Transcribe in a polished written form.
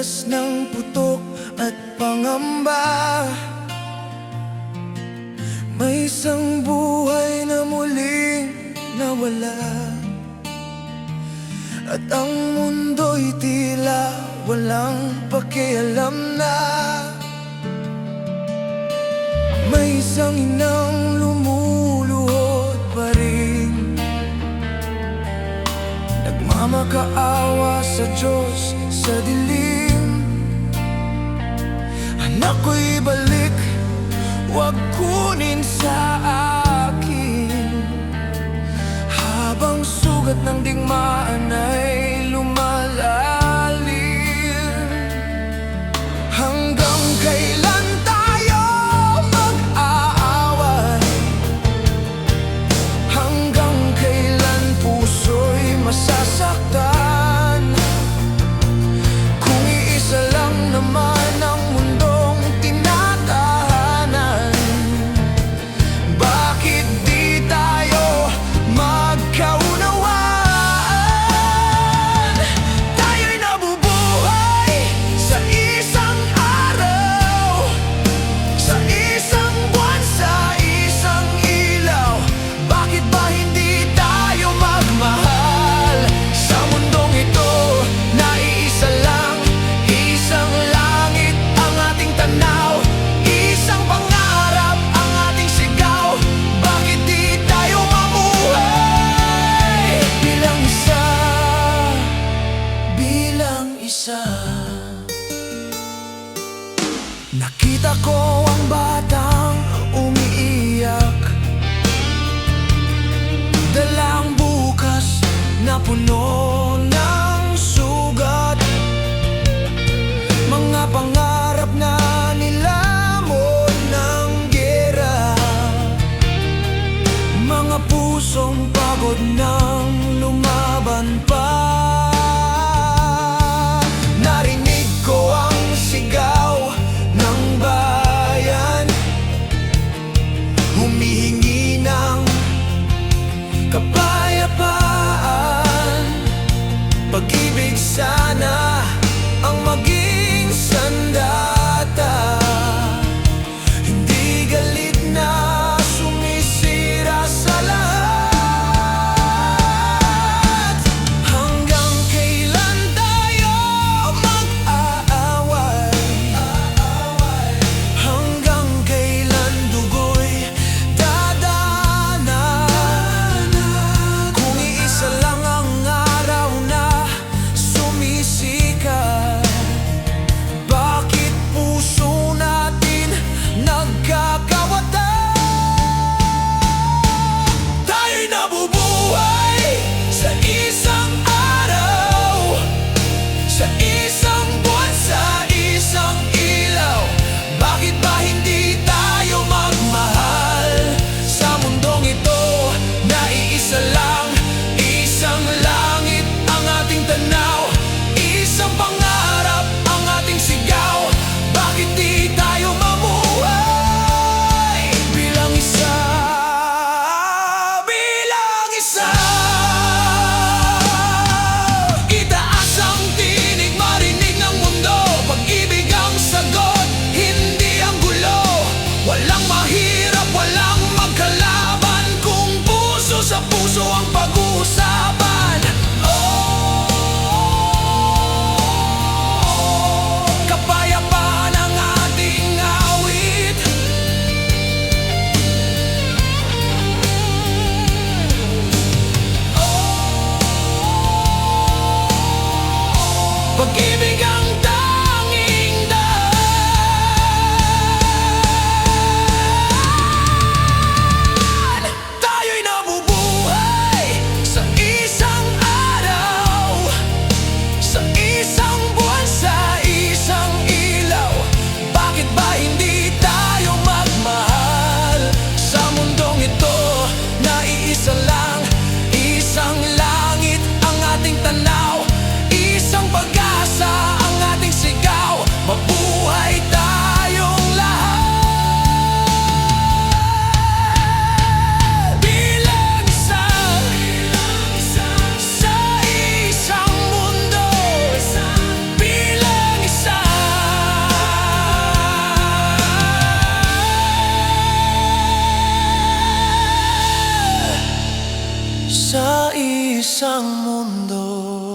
landas ng putok at pangamba. May isang buhay na muling nawala, at ang mundo'y tila walang pakialam na. May isang inang lumuluhod pa rin, nagmamakaawa sa Diyos sa dilim. Anak ko'y balik, huwag kunin sa akin, habang sugat ng digmaan ay lumalalim. Hanggang kailan tayo mag-aaway? Hanggang kailan puso'y masasaktan? Kung iisa lang naman ang mundong tinatahanan, bakit di tayo magkaunawaan? isang mundo.